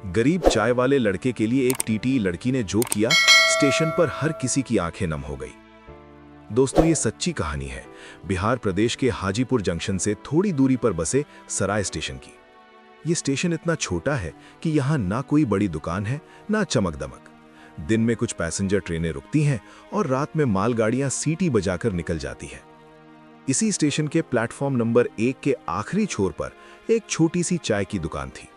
गरीब चाय वाले लड़के के लिए एक टीटी लड़की ने जो किया, स्टेशन पर हर किसी की आंखें नम हो गई। दोस्तों, ये सच्ची कहानी है बिहार प्रदेश के हाजीपुर जंक्शन से थोड़ी दूरी पर बसे सराय स्टेशन की। ये स्टेशन इतना छोटा है कि यहाँ ना कोई बड़ी दुकान है, ना चमक दमक। दिन में कुछ पैसेंजर ट्रेनें रुकती हैं और रात में मालगाड़ियां सीटी बजाकर निकल जाती हैं। इसी स्टेशन के प्लेटफॉर्म नंबर 1 के आखिरी छोर पर एक छोटी सी चाय की दुकान थी।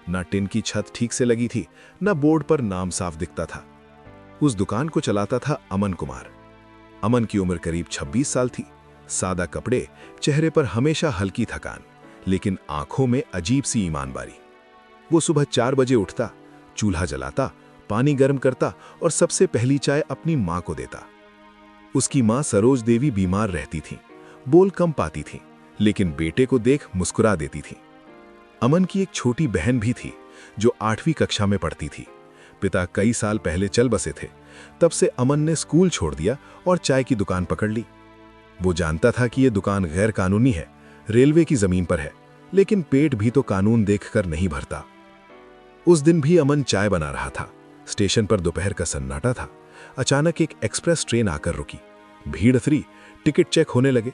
ना टिन की छत ठीक से लगी थी, ना बोर्ड पर नाम साफ दिखता था। उस दुकान को चलाता था अमन कुमार। अमन की उम्र करीब 26 साल थी। सादा कपड़े, चेहरे पर हमेशा हल्की थकान, लेकिन आंखों में अजीब सी ईमानदारी। वो सुबह 4 बजे उठता, चूल्हा जलाता, पानी गर्म करता और सबसे पहली चाय अपनी मां को देता। उसकी मां सरोज देवी बीमार रहती थी, बोल कम पाती थी, लेकिन बेटे को देख मुस्कुरा देती थी। अमन की एक छोटी बहन भी थी जो 8वीं कक्षा में पढ़ती थी। पिता कई साल पहले चल बसे थे। तब से अमन ने स्कूल छोड़ दिया और चाय की दुकान पकड़ ली। वो जानता था कि यह दुकान गैर कानूनी है, रेलवे की जमीन पर है, लेकिन पेट भी तो कानून देखकर नहीं भरता। उस दिन भी अमन चाय बना रहा था। स्टेशन पर दोपहर का सन्नाटा था। अचानक एक एक्सप्रेस ट्रेन आकर रुकी। भीड़ उतरी, टिकट चेक होने लगे।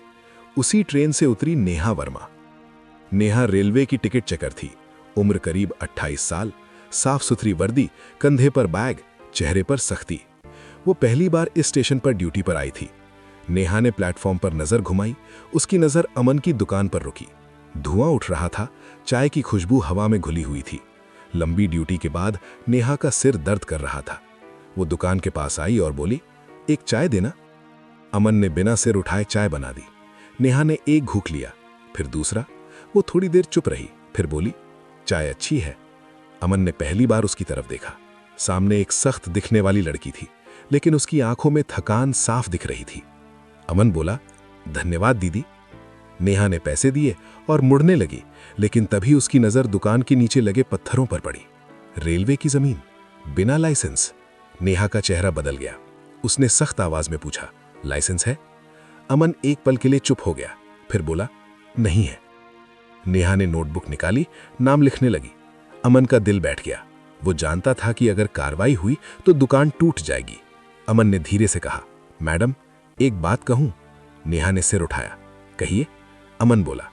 उसी ट्रेन से उतरी नेहा वर्मा। नेहा रेलवे की टिकट चेकर थी। उम्र करीब 28 साल, साफ सुथरी वर्दी, कंधे पर बैग, चेहरे पर सख्ती। वो पहली बार इस स्टेशन पर ड्यूटी पर आई थी। नेहा ने प्लेटफॉर्म पर नजर घुमाई। उसकी नजर अमन की दुकान पर रुकी। धुआं उठ रहा था, चाय की खुशबू हवा में घुली हुई थी। लंबी ड्यूटी के बाद नेहा का सिर दर्द कर रहा था। वो दुकान के पास आई और बोली, एक चाय देना। अमन ने बिना सिर उठाए चाय बना दी। नेहा ने एक घूंट लिया, फिर दूसरा। वो थोड़ी देर चुप रही, फिर बोली, चाय अच्छी है। अमन ने पहली बार उसकी तरफ देखा। सामने एक सख्त दिखने वाली लड़की थी, लेकिन उसकी आंखों में थकान साफ दिख रही थी। अमन बोला, धन्यवाद दीदी। नेहा ने पैसे दिए और मुड़ने लगी, लेकिन तभी उसकी नजर दुकान के नीचे लगे पत्थरों पर पड़ी। रेलवे की जमीन, बिना लाइसेंस। नेहा का चेहरा बदल गया। उसने सख्त आवाज में पूछा, लाइसेंस है? अमन एक पल के लिए चुप हो गया, फिर बोला, नहीं है। नेहा ने नोटबुक निकाली, नाम लिखने लगी। अमन का दिल बैठ गया। वो जानता था कि अगर कार्रवाई हुई तो दुकान टूट जाएगी। अमन ने धीरे से कहा, मैडम, एक बात कहूं? नेहा ने सिर उठाया। कहिए। अमन बोला,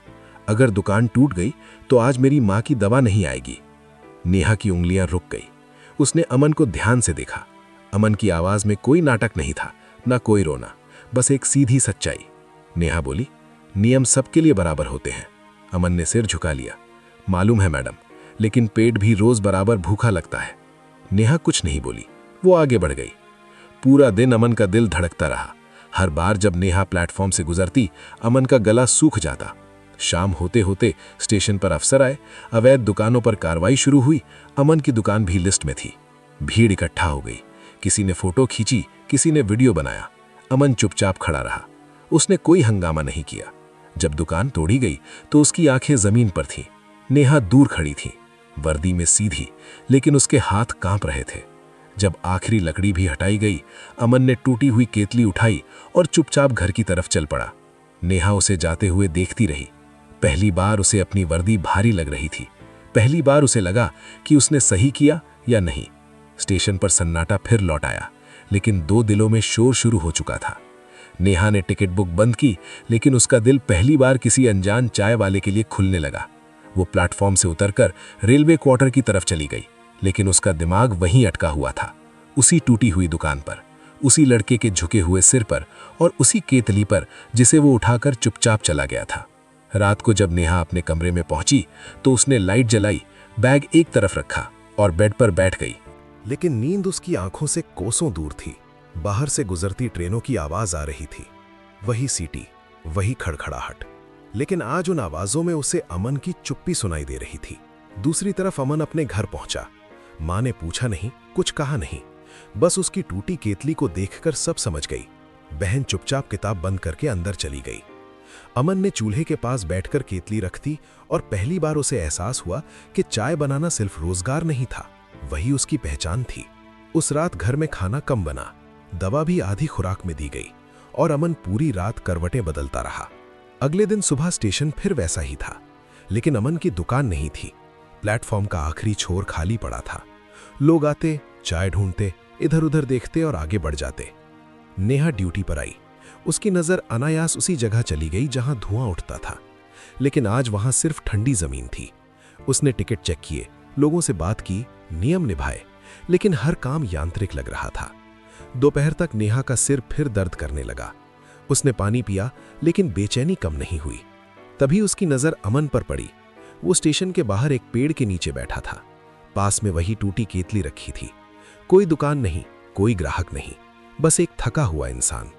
अगर दुकान टूट गई तो आज मेरी मां की दवा नहीं आएगी। नेहा की उंगलियां रुक गई। उसने अमन को ध्यान से देखा। अमन की आवाज में कोई नाटक नहीं था, ना कोई रोना, बस एक सीधी सच्चाई। नेहा बोली, नियम सबके लिए बराबर होते हैं। अमन ने सिर झुका लिया। मालूम है मैडम, लेकिन पेट भी रोज बराबर भूखा लगता है। नेहा कुछ नहीं बोली। वो आगे बढ़ गई। पूरा दिन अमन का दिल धड़कता रहा। हर बार जब नेहा प्लेटफॉर्म से गुजरती, अमन का गला सूख जाता। शाम होते होते स्टेशन पर अफसर आए। अवैध दुकानों पर कार्रवाई शुरू हुई। अमन की दुकान भी लिस्ट में थी। भीड़ इकट्ठा हो गई। किसी ने फोटो खींची, किसी ने वीडियो बनाया। अमन चुपचाप खड़ा रहा। उसने कोई हंगामा नहीं किया। जब दुकान तोड़ी गई तो उसकी आंखें जमीन पर थीं। नेहा दूर खड़ी थी, वर्दी में सीधी, लेकिन उसके हाथ कांप रहे थे। जब आखिरी लकड़ी भी हटाई गई, अमन ने टूटी हुई केतली उठाई और चुपचाप घर की तरफ चल पड़ा। नेहा उसे जाते हुए देखती रही। पहली बार उसे अपनी वर्दी भारी लग रही थी। पहली बार उसे लगा कि उसने सही किया या नहीं। स्टेशन पर सन्नाटा फिर लौट आया, लेकिन दो दिलों में शोर शुरू हो चुका था। नेहा ने टिकट बुक बंद की, लेकिन उसका दिल पहली बार किसी अनजान चाय वाले के लिए खुलने लगा। वो प्लेटफॉर्म से उतरकर रेलवे क्वार्टर की तरफ चली गई, लेकिन उसका दिमाग वहीं अटका हुआ था, उसी टूटी हुई दुकान पर, उसी लड़के के झुके हुए सिर पर और उसी केतली पर जिसे वो उठाकर चुपचाप चला गया था। रात को जब नेहा अपने कमरे में पहुंची तो उसने लाइट जलाई, बैग एक तरफ रखा और बेड पर बैठ गई। लेकिन नींद उसकी आंखों से कोसों दूर थी। बाहर से गुजरती ट्रेनों की आवाज आ रही थी। वही सीटी, वही खड़खड़ाहट, लेकिन आज उन आवाजों में उसे अमन की चुप्पी सुनाई दे रही थी। दूसरी तरफ अमन अपने घर पहुंचा। मां ने पूछा नहीं, कुछ कहा नहीं, बस उसकी टूटी केतली को देखकर सब समझ गई। बहन चुपचाप किताब बंद करके अंदर चली गई। अमन ने चूल्हे के पास बैठकर केतली रख दी और पहली बार उसे एहसास हुआ कि चाय बनाना सिर्फ रोजगार नहीं था, वही उसकी पहचान थी। उस रात घर में खाना कम बना, दवा भी आधी खुराक में दी गई और अमन पूरी रात करवटें बदलता रहा। अगले दिन सुबह स्टेशन फिर वैसा ही था, लेकिन अमन की दुकान नहीं थी। प्लेटफॉर्म का आखिरी छोर खाली पड़ा था। लोग आते, चाय ढूंढते, इधर उधर देखते और आगे बढ़ जाते। नेहा ड्यूटी पर आई। उसकी नज़र अनायास उसी जगह चली गई जहां धुआं उठता था, लेकिन आज वहां सिर्फ ठंडी जमीन थी। उसने टिकट चेक किए, लोगों से बात की, नियम निभाए, लेकिन हर काम यांत्रिक लग रहा था। दोपहर तक नेहा का सिर फिर दर्द करने लगा। उसने पानी पिया, लेकिन बेचैनी कम नहीं हुई। तभी उसकी नज़र अमन पर पड़ी। वो स्टेशन के बाहर एक पेड़ के नीचे बैठा था। पास में वही टूटी केतली रखी थी। कोई दुकान नहीं, कोई ग्राहक नहीं, बस एक थका हुआ इंसान।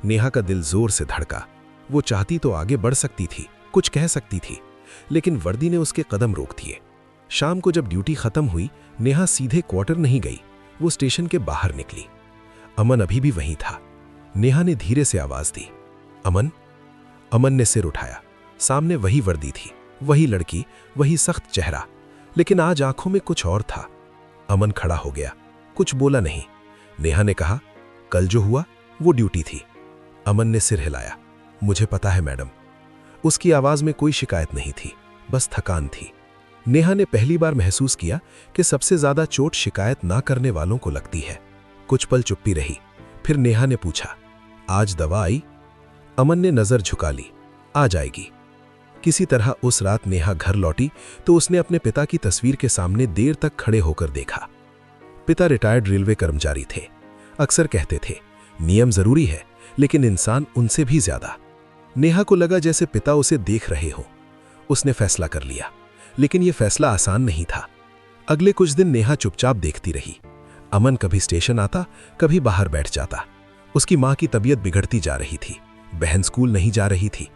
नेहा का दिल जोर से धड़का। वो चाहती तो आगे बढ़ सकती थी, कुछ कह सकती थी, लेकिन वर्दी ने उसके कदम रोक दिए। शाम को जब ड्यूटी खत्म हुई, नेहा सीधे क्वार्टर नहीं गई, वो स्टेशन के बाहर निकली। अमन अभी भी वहीं था। नेहा ने धीरे से आवाज दी, अमन। अमन ने सिर उठाया। सामने वही वर्दी थी, वही लड़की, वही सख्त चेहरा, लेकिन आज आंखों में कुछ और था। अमन खड़ा हो गया, कुछ बोला नहीं। नेहा ने कहा, कल जो हुआ वो ड्यूटी थी। अमन ने सिर हिलाया, मुझे पता है मैडम। उसकी आवाज में कोई शिकायत नहीं थी, बस थकान थी। नेहा ने पहली बार महसूस किया कि सबसे ज्यादा चोट शिकायत ना करने वालों को लगती है। कुछ पल चुप्पी रही, फिर नेहा ने पूछा, आज दवा आई? अमन ने नजर झुका ली, आ जाएगी। किसी तरह उस रात नेहा घर लौटी तो उसने अपने पिता की तस्वीर के सामने देर तक खड़े होकर देखा। पिता रिटायर्ड रेलवे कर्मचारी थे। अक्सर कहते थे, नियम जरूरी है, लेकिन इंसान उनसे भी ज्यादा। नेहा को लगा जैसे पिता उसे देख रहे हो। उसने फैसला कर लिया, लेकिन यह फैसला आसान नहीं था। अगले कुछ दिन नेहा चुपचाप देखती रही। अमन कभी स्टेशन आता, कभी बाहर बैठ जाता। उसकी मां की तबीयत बिगड़ती जा रही थी, बहन स्कूल नहीं जा रही थी।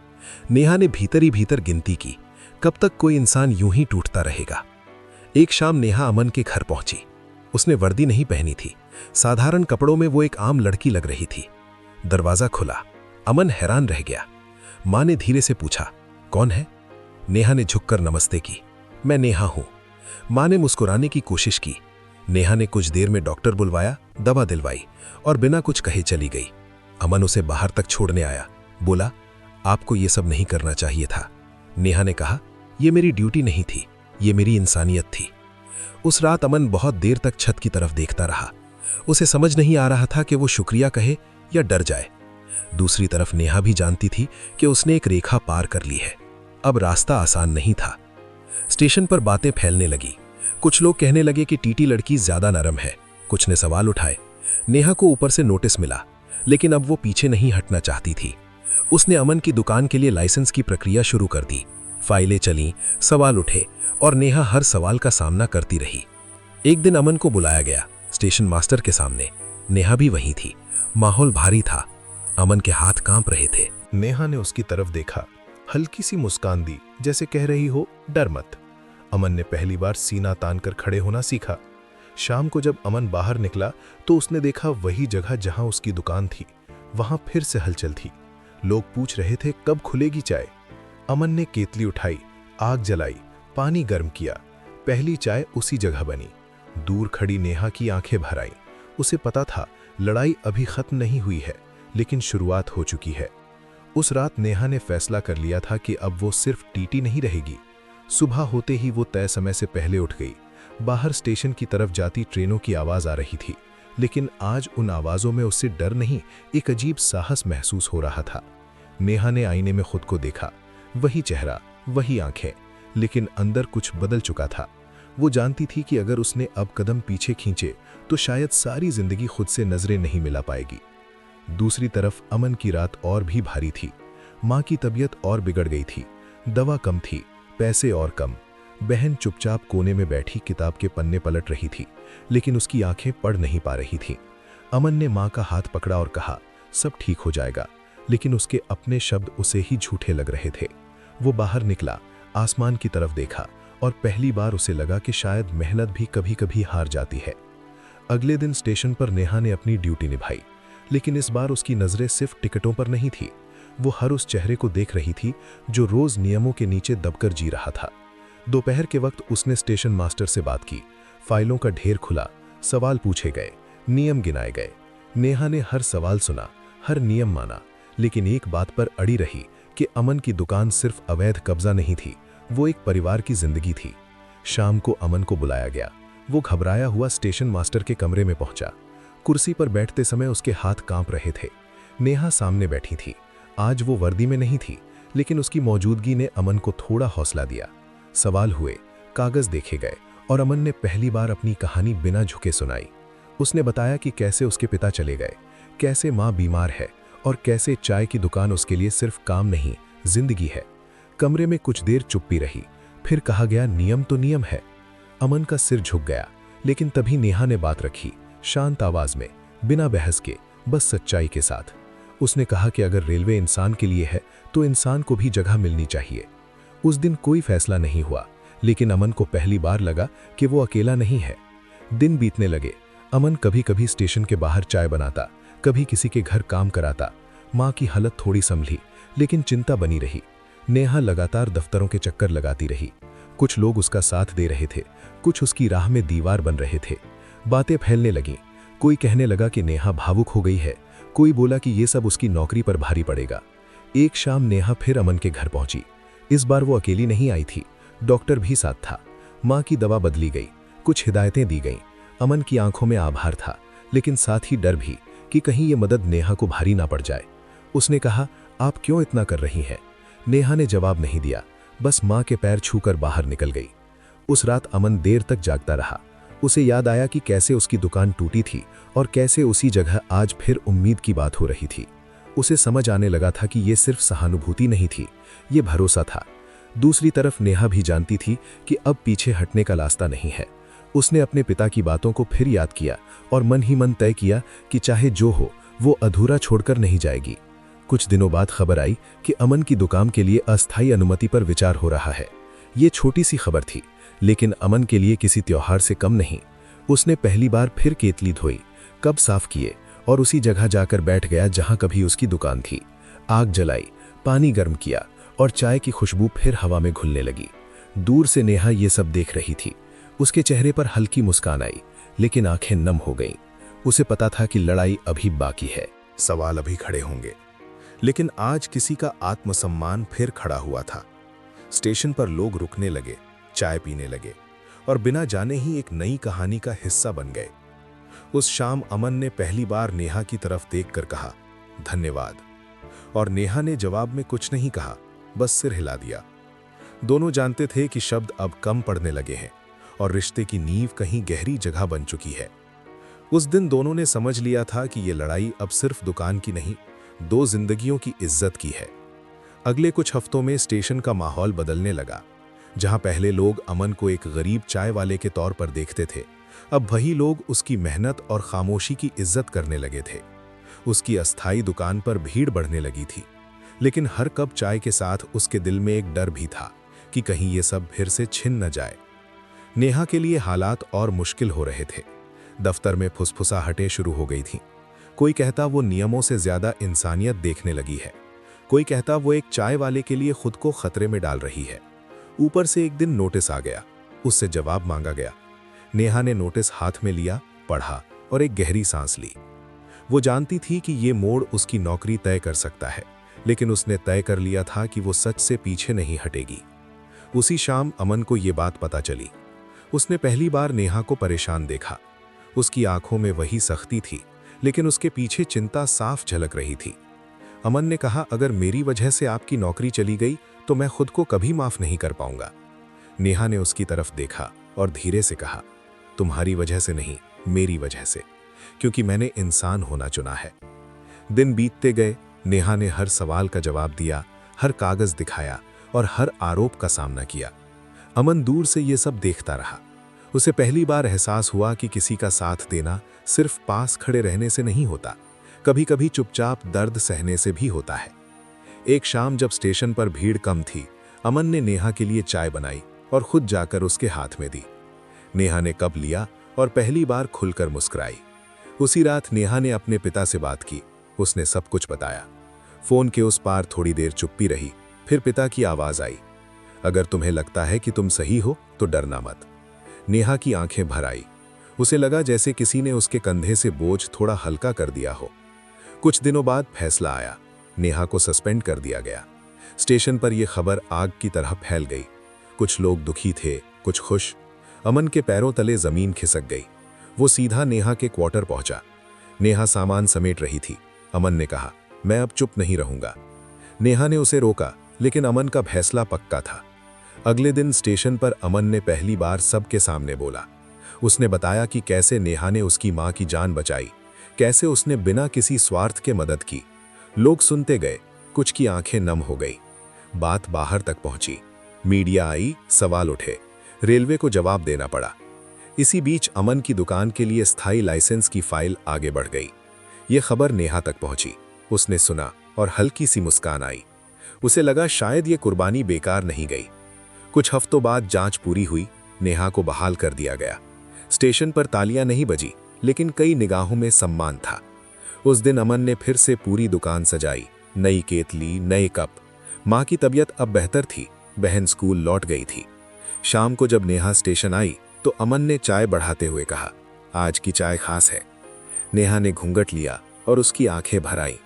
नेहा ने भीतर ही भीतर गिनती की, कब तक कोई इंसान यूं ही टूटता रहेगा। एक शाम नेहा अमन के घर पहुंची। उसने वर्दी नहीं पहनी थी, साधारण कपड़ों में वो एक आम लड़की लग रही थी। दरवाजा खुला। अमन हैरान रह गया। मां ने धीरे से पूछा, कौन है? नेहा ने झुककर नमस्ते की, मैं नेहा हूं। मां ने मुस्कुराने की कोशिश की। नेहा ने कुछ देर में डॉक्टर बुलवाया, दवा दिलवाई और बिना कुछ कहे चली गई। अमन उसे बाहर तक छोड़ने आया, बोला, आपको ये सब नहीं करना चाहिए था। नेहा ने कहा, यह मेरी ड्यूटी नहीं थी, ये मेरी इंसानियत थी। उस रात अमन बहुत देर तक छत की तरफ देखता रहा। उसे समझ नहीं आ रहा था कि वो शुक्रिया कहे या डर जाए। दूसरी तरफ नेहा भी जानती थी कि उसने एक रेखा पार कर ली है। अब रास्ता आसान नहीं था। स्टेशन पर बातें फैलने लगी। कुछ लोग कहने लगे कि टीटी लड़की ज्यादा नरम है। कुछ ने सवाल उठाए। नेहा को ऊपर से नोटिस मिला, लेकिन अब वो पीछे नहीं हटना चाहती थी। उसने अमन की दुकान के लिए लाइसेंस की प्रक्रिया शुरू कर दी। फाइलें चलीं, सवाल उठे और नेहा हर सवाल का सामना करती रही। एक दिन अमन को बुलाया गया, स्टेशन मास्टर के सामने। नेहा भी वहीं थी। माहौल भारी था। अमन के हाथ कांप रहे थे। नेहा ने उसकी तरफ देखा, हल्की सी मुस्कान दी, जैसे कह रही हो, डर मत। अमन ने पहली बार सीना तानकर खड़े होना सीखा। शाम को जब अमन बाहर निकला तो उसने देखा वही जगह जहां उसकी दुकान थी, वहां फिर से हलचल थी। लोग पूछ रहे थे, कब खुलेगी चाय? अमन ने केतली उठाई, आग जलाई, पानी गर्म किया। पहली चाय उसी जगह बनी। दूर खड़ी नेहा की आंखें भर आईं। उसे पता था लड़ाई अभी खत्म नहीं हुई है, लेकिन शुरुआत हो चुकी है। उस रात नेहा ने फैसला कर लिया था कि अब वो सिर्फ टीटी नहीं रहेगी। सुबह होते ही वो तय समय से पहले उठ गई। बाहर स्टेशन की तरफ जाती ट्रेनों की आवाज आ रही थी, लेकिन आज उन आवाजों में उससे डर नहीं, एक अजीब साहस महसूस हो रहा था। नेहा ने आईने में खुद को देखा। वही चेहरा, वही आंखें, लेकिन अंदर कुछ बदल चुका था। वो जानती थी कि अगर उसने अब कदम पीछे खींचे तो शायद सारी जिंदगी खुद से नजरें नहीं मिला पाएगी। दूसरी तरफ अमन की रात और भी भारी थी। मां की तबीयत और बिगड़ गई थी। दवा कम थी, पैसे और कम। बहन चुपचाप कोने में बैठी किताब के पन्ने पलट रही थी, लेकिन उसकी आंखें पढ़ नहीं पा रही थीं। अमन ने मां का हाथ पकड़ा और कहा, सब ठीक हो जाएगा, लेकिन उसके अपने शब्द उसे ही झूठे लग रहे थे। वो बाहर निकला, आसमान की तरफ देखा और पहली बार उसे लगा कि शायद मेहनत भी कभी कभी हार जाती है। अगले दिन स्टेशन पर नेहा ने अपनी ड्यूटी निभाई, लेकिन इस बार उसकी नजरें सिर्फ टिकटों पर नहीं थी। वो हर उस चेहरे को देख रही थी जो रोज नियमों के नीचे दबकर जी रहा था। दोपहर के वक्त उसने स्टेशन मास्टर से बात की। फाइलों का ढेर खुला, सवाल पूछे गए, नियम गिनाए गए। नेहा ने हर सवाल सुना, हर नियम माना, लेकिन एक बात पर अड़ी रही कि अमन की दुकान सिर्फ अवैध कब्जा नहीं थी, वो एक परिवार की जिंदगी थी। शाम को अमन को बुलाया गया। वो घबराया हुआ स्टेशन मास्टर के कमरे में पहुंचा। कुर्सी पर बैठते समय उसके हाथ कांप रहे थे। नेहा सामने बैठी थी। आज वो वर्दी में नहीं थी, लेकिन उसकी मौजूदगी ने अमन को थोड़ा हौसला दिया। सवाल हुए, कागज देखे गए और अमन ने पहली बार अपनी कहानी बिना झुके सुनाई। उसने बताया कि कैसे उसके पिता चले गए, कैसे माँ बीमार है और कैसे चाय की दुकान उसके लिए सिर्फ काम नहीं, जिंदगी है। कमरे में कुछ देर चुप्पी रही, फिर कहा गया, नियम तो नियम है। अमन का सिर झुक गया, लेकिन तभी नेहा ने बात रखी, शांत आवाज में, बिना बहस के, बस सच्चाई के साथ। उसने कहा कि अगर रेलवे इंसान के लिए है तो इंसान को भी जगह मिलनी चाहिए। उस दिन कोई फैसला नहीं हुआ, लेकिन अमन को पहली बार लगा कि वो अकेला नहीं है। दिन बीतने लगे। अमन कभी कभी स्टेशन के बाहर चाय बनाता, कभी किसी के घर काम कराता। माँ की हालत थोड़ी संभली, लेकिन चिंता बनी रही। नेहा लगातार दफ्तरों के चक्कर लगाती रही। कुछ लोग उसका साथ दे रहे थे, कुछ उसकी राह में दीवार बन रहे थे। बातें फैलने लगीं। कोई कहने लगा कि नेहा भावुक हो गई है, कोई बोला कि ये सब उसकी नौकरी पर भारी पड़ेगा। एक शाम नेहा फिर अमन के घर पहुंची। इस बार वो अकेली नहीं आई थी, डॉक्टर भी साथ था। माँ की दवा बदली गई, कुछ हिदायतें दी गईं। अमन की आंखों में आभार था, लेकिन साथ ही डर भी कि कहीं ये मदद नेहा को भारी ना पड़ जाए। उसने कहा, आप क्यों इतना कर रही हैं? नेहा ने जवाब नहीं दिया, बस माँ के पैर छूकर बाहर निकल गई। उस रात अमन देर तक जागता रहा। उसे याद आया कि कैसे उसकी दुकान टूटी थी और कैसे उसी जगह आज फिर उम्मीद की बात हो रही थी। उसे समझ आने लगा था कि ये सिर्फ सहानुभूति नहीं थी, ये भरोसा था। दूसरी तरफ नेहा भी जानती थी कि अब पीछे हटने का रास्ता नहीं है। उसने अपने पिता की बातों को फिर याद किया और मन ही मन तय किया कि चाहे जो हो, वो अधूरा छोड़कर नहीं जाएगी। कुछ दिनों बाद खबर आई कि अमन की दुकान के लिए अस्थायी अनुमति पर विचार हो रहा है। ये छोटी सी खबर थी, लेकिन अमन के लिए किसी त्योहार से कम नहीं। उसने पहली बार फिर केतली धोई, कप साफ किए और उसी जगह जाकर बैठ गया जहां कभी उसकी दुकान थी। आग जलाई, पानी गर्म किया और चाय की खुशबू फिर हवा में घुलने लगी। दूर से नेहा ये सब देख रही थी। उसके चेहरे पर हल्की मुस्कान आई, लेकिन आंखें नम हो गईं। उसे पता था कि लड़ाई अभी बाकी है, सवाल अभी खड़े होंगे। लेकिन आज किसी का आत्मसम्मान फिर खड़ा हुआ था। स्टेशन पर लोग रुकने लगे, चाय पीने लगे और बिना जाने ही एक नई कहानी का हिस्सा बन गए। उस शाम अमन ने पहली बार नेहा की तरफ देखकर कहा, धन्यवाद। और नेहा ने जवाब में कुछ नहीं कहा, बस सिर हिला दिया। दोनों जानते थे कि शब्द अब कम पड़ने लगे हैं और रिश्ते की नींव कहीं गहरी जगह बन चुकी है। उस दिन दोनों ने समझ लिया था कि ये लड़ाई अब सिर्फ दुकान की नहीं, दो जिंदगियों की इज्जत की है। अगले कुछ हफ्तों में स्टेशन का माहौल बदलने लगा। जहां पहले लोग अमन को एक गरीब चाय वाले के तौर पर देखते थे, अब वही लोग उसकी मेहनत और खामोशी की इज्जत करने लगे थे। उसकी अस्थायी दुकान पर भीड़ बढ़ने लगी थी, लेकिन हर कप चाय के साथ उसके दिल में एक डर भी था कि कहीं ये सब फिर से छिन न जाए। नेहा के लिए हालात और मुश्किल हो रहे थे। दफ्तर में फुसफुसाहटें शुरू हो गई थीं। कोई कहता वो नियमों से ज्यादा इंसानियत देखने लगी है, कोई कहता वो एक चाय वाले के लिए खुद को खतरे में डाल रही है। ऊपर से एक दिन नोटिस आ गया, उससे जवाब मांगा गया। नेहा ने नोटिस हाथ में लिया, पढ़ा और एक गहरी सांस ली। वो जानती थी कि ये मोड़ उसकी नौकरी तय कर सकता है, लेकिन उसने तय कर लिया था कि वो सच से पीछे नहीं हटेगी। उसी शाम अमन को ये बात पता चली। उसने पहली बार नेहा को परेशान देखा। उसकी आंखों में वही सख्ती थी, लेकिन उसके पीछे चिंता साफ झलक रही थी। अमन ने कहा, अगर मेरी वजह से आपकी नौकरी चली गई तो मैं खुद को कभी माफ नहीं कर पाऊंगा। नेहा ने उसकी तरफ देखा और धीरे से कहा, तुम्हारी वजह से नहीं, मेरी वजह से, क्योंकि मैंने इंसान होना चुना है। दिन बीतते गए। नेहा ने हर सवाल का जवाब दिया, हर कागज दिखाया और हर आरोप का सामना किया। अमन दूर से ये सब देखता रहा। उसे पहली बार एहसास हुआ कि किसी का साथ देना सिर्फ पास खड़े रहने से नहीं होता, कभी कभी चुपचाप दर्द सहने से भी होता है। एक शाम जब स्टेशन पर भीड़ कम थी, अमन ने नेहा के लिए चाय बनाई और खुद जाकर उसके हाथ में दी। नेहा ने कप लिया और पहली बार खुलकर मुस्कुराई। उसी रात नेहा ने अपने पिता से बात की। उसने सब कुछ बताया। फोन के उस पार थोड़ी देर चुप्पी रही, फिर पिता की आवाज आई, अगर तुम्हें लगता है कि तुम सही हो तो डरना मत। नेहा की आंखें भर आई। उसे लगा जैसे किसी ने उसके कंधे से बोझ थोड़ा हल्का कर दिया हो। कुछ दिनों बाद फैसला आया, नेहा को सस्पेंड कर दिया गया। स्टेशन पर यह खबर आग की तरह फैल गई। कुछ लोग दुखी थे, कुछ खुश। अमन के पैरों तले जमीन खिसक गई। वो सीधा नेहा के क्वार्टर पहुंचा। नेहा सामान समेट रही थी। अमन ने कहा, मैं अब चुप नहीं रहूंगा। नेहा ने उसे रोका, लेकिन अमन का फैसला पक्का था। अगले दिन स्टेशन पर अमन ने पहली बार सबके सामने बोला। उसने बताया कि कैसे नेहा ने उसकी मां की जान बचाई, कैसे उसने बिना किसी स्वार्थ के मदद की। लोग सुनते गए, कुछ की आंखें नम हो गई। बात बाहर तक पहुंची। मीडिया आई, सवाल उठे, रेलवे को जवाब देना पड़ा। इसी बीच अमन की दुकान के लिए स्थायी लाइसेंस की फाइल आगे बढ़ गई। ये खबर नेहा तक पहुंची। उसने सुना और हल्की सी मुस्कान आई। उसे लगा शायद ये कुर्बानी बेकार नहीं गई। कुछ हफ्तों बाद जांच पूरी हुई। नेहा को बहाल कर दिया गया। स्टेशन पर तालियां नहीं बजी, लेकिन कई निगाहों में सम्मान था। उस दिन अमन ने फिर से पूरी दुकान सजाई। नई केतली, नए कप। मां की तबीयत अब बेहतर थी। बहन स्कूल लौट गई थी। शाम को जब नेहा स्टेशन आई तो अमन ने चाय बढ़ाते हुए कहा, आज की चाय खास है। नेहा ने घूंघट लिया और उसकी आंखें भर आईं।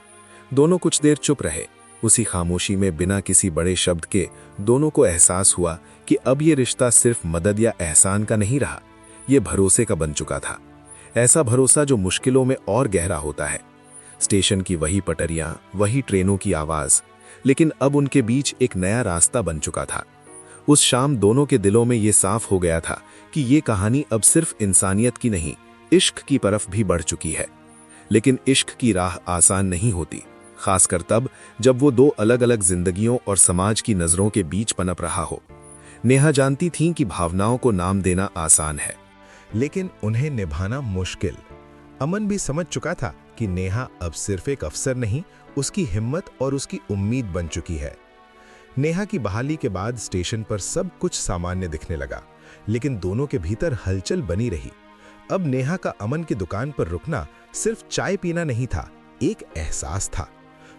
दोनों कुछ देर चुप रहे। उसी खामोशी में बिना किसी बड़े शब्द के दोनों को एहसास हुआ कि अब ये रिश्ता सिर्फ मदद या एहसान का नहीं रहा, ये भरोसे का बन चुका था। ऐसा भरोसा जो मुश्किलों में और गहरा होता है। स्टेशन की वही पटरियां, वही ट्रेनों की आवाज, लेकिन अब उनके बीच एक नया रास्ता बन चुका था। उस शाम दोनों के दिलों में ये साफ हो गया था कि ये कहानी अब सिर्फ इंसानियत की नहीं, इश्क की तरफ भी बढ़ चुकी है। लेकिन इश्क की राह आसान नहीं होती, खासकर तब जब वो दो अलग अलग जिंदगियों और समाज की नजरों के बीच पनप रहा हो। नेहा जानती थीं कि भावनाओं को नाम देना आसान है, लेकिन उन्हें निभाना मुश्किल। अमन भी समझ चुका था कि नेहा अब सिर्फ एक अफसर नहीं, उसकी हिम्मत और उसकी उम्मीद बन चुकी है। नेहा की बहाली के बाद स्टेशन पर सब कुछ सामान्य दिखने लगा, लेकिन दोनों के भीतर हलचल बनी रही। अब नेहा का अमन की दुकान पर रुकना सिर्फ चाय पीना नहीं था, एक एहसास था।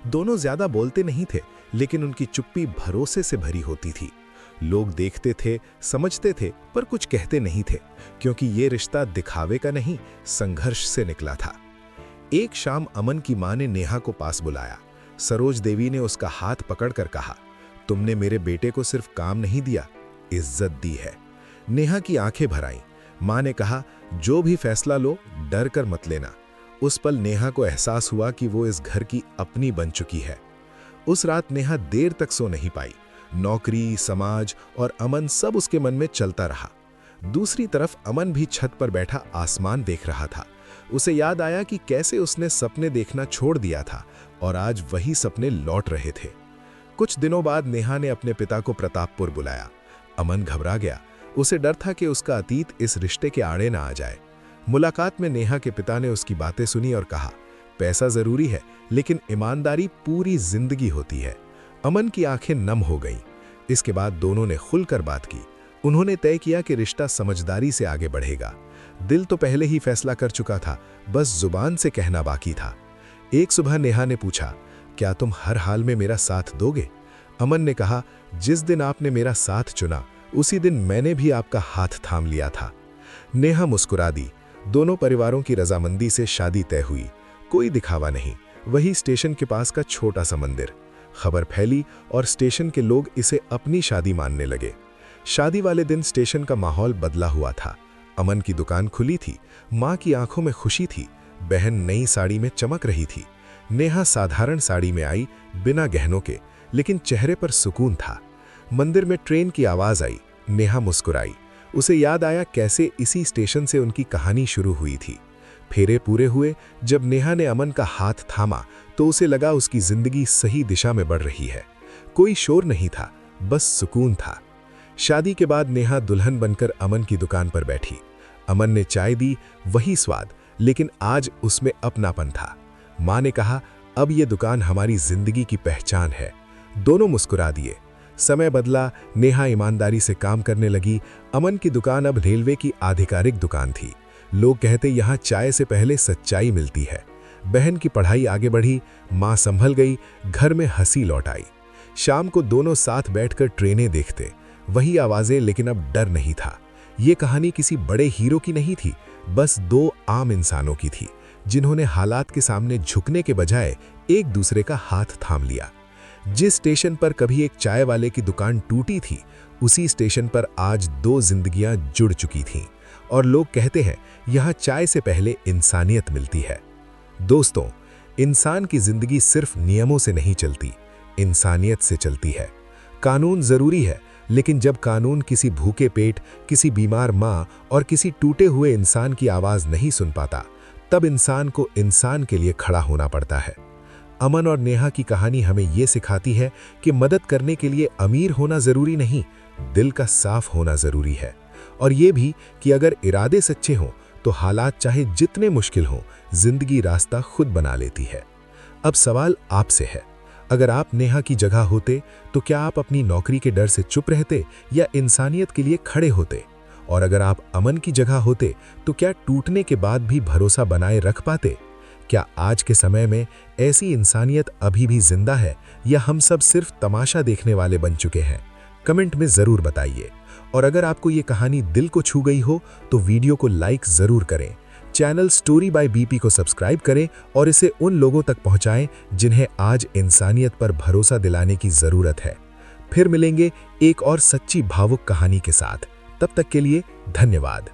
दोनों ज्यादा बोलते नहीं थे, लेकिन उनकी चुप्पी भरोसे से भरी होती थी। लोग देखते थे, समझते थे, पर कुछ कहते नहीं थे, क्योंकि ये रिश्ता दिखावे का नहीं, संघर्ष से निकला था। एक शाम अमन की मां ने नेहा को पास बुलाया। सरोज देवी ने उसका हाथ पकड़कर कहा, तुमने मेरे बेटे को सिर्फ काम नहीं दिया, इज्जत दी है। नेहा की आंखें भर आईं। मां ने कहा, जो भी फैसला लो, डर कर मत लेना। उस पल नेहा को एहसास हुआ कि वो इस घर की अपनी बन चुकी है। उस रात नेहा देर तक सो नहीं पाई। नौकरी, समाज और अमन सब उसके मन में चलता रहा। दूसरी तरफ अमन भी छत पर बैठा आसमान देख रहा था। उसे याद आया कि कैसे उसने सपने देखना छोड़ दिया था और आज वही सपने लौट रहे थे। कुछ दिनों बाद नेहा ने अपने पिता को प्रतापपुर बुलाया। अमन घबरा गया। उसे डर था कि उसका अतीत इस रिश्ते के आड़े ना आ जाए। मुलाकात में नेहा के पिता ने उसकी बातें सुनी और कहा, पैसा जरूरी है, लेकिन ईमानदारी पूरी जिंदगी होती है। अमन की आंखें नम हो गईं। इसके बाद दोनों ने खुलकर बात की। उन्होंने तय किया कि रिश्ता समझदारी से आगे बढ़ेगा। दिल तो पहले ही फैसला कर चुका था, बस जुबान से कहना बाकी था। एक सुबह नेहा ने पूछा, क्या तुम हर हाल में मेरा साथ दोगे? अमन ने कहा, जिस दिन आपने मेरा साथ चुना, उसी दिन मैंने भी आपका हाथ थाम लिया था। नेहा मुस्कुरा दी। दोनों परिवारों की रजामंदी से शादी तय हुई। कोई दिखावा नहीं, वही स्टेशन के पास का छोटा सा मंदिर। खबर फैली और स्टेशन के लोग इसे अपनी शादी मानने लगे। शादी वाले दिन स्टेशन का माहौल बदला हुआ था। अमन की दुकान खुली थी। मां की आंखों में खुशी थी। बहन नई साड़ी में चमक रही थी। नेहा साधारण साड़ी में आई, बिना गहनों के, लेकिन चेहरे पर सुकून था। मंदिर में ट्रेन की आवाज आई। नेहा मुस्कुराई। उसे याद आया कैसे इसी स्टेशन से उनकी कहानी शुरू हुई थी। फेरे पूरे हुए। जब नेहा ने अमन का हाथ थामा तो उसे लगा उसकी जिंदगी सही दिशा में बढ़ रही है। कोई शोर नहीं था, बस सुकून था। शादी के बाद नेहा दुल्हन बनकर अमन की दुकान पर बैठी। अमन ने चाय दी, वही स्वाद, लेकिन आज उसमें अपनापन था। मां ने कहा, अब ये दुकान हमारी जिंदगी की पहचान है। दोनों मुस्कुरा दिए। समय बदला। नेहा ईमानदारी से काम करने लगी। अमन की दुकान अब रेलवे की आधिकारिक दुकान थी। लोग कहते यहाँ चाय से पहले सच्चाई मिलती है। बहन की पढ़ाई आगे बढ़ी। मां संभल गई। घर में हंसी लौट आई। शाम को दोनों साथ बैठकर ट्रेनें देखते। वही आवाजें, लेकिन अब डर नहीं था। ये कहानी किसी बड़े हीरो की नहीं थी, बस दो आम इंसानों की थी, जिन्होंने हालात के सामने झुकने के बजाय एक दूसरे का हाथ थाम लिया। जिस स्टेशन पर कभी एक चाय वाले की दुकान टूटी थी, उसी स्टेशन पर आज 2 जिंदगियां जुड़ चुकी थीं और लोग कहते हैं यहाँ चाय से पहले इंसानियत मिलती है। दोस्तों, इंसान की जिंदगी सिर्फ नियमों से नहीं चलती, इंसानियत से चलती है। कानून जरूरी है, लेकिन जब कानून किसी भूखे पेट, किसी बीमार माँ और किसी टूटे हुए इंसान की आवाज नहीं सुन पाता, तब इंसान को इंसान के लिए खड़ा होना पड़ता है। अमन और नेहा की कहानी हमें ये सिखाती है कि मदद करने के लिए अमीर होना जरूरी नहीं, दिल का साफ होना जरूरी है। और ये भी कि अगर इरादे सच्चे हों तो हालात चाहे जितने मुश्किल हों, जिंदगी रास्ता खुद बना लेती है। अब सवाल आपसे है, अगर आप नेहा की जगह होते तो क्या आप अपनी नौकरी के डर से चुप रहते या इंसानियत के लिए खड़े होते? और अगर आप अमन की जगह होते तो क्या टूटने के बाद भी भरोसा बनाए रख पाते? क्या आज के समय में ऐसी इंसानियत अभी भी जिंदा है या हम सब सिर्फ तमाशा देखने वाले बन चुके हैं? कमेंट में जरूर बताइए। और अगर आपको ये कहानी दिल को छू गई हो तो वीडियो को लाइक जरूर करें, चैनल स्टोरी बाय बीपी को सब्सक्राइब करें और इसे उन लोगों तक पहुंचाएं जिन्हें आज इंसानियत पर भरोसा दिलाने की जरूरत है। फिर मिलेंगे एक और सच्ची भावुक कहानी के साथ। तब तक के लिए धन्यवाद।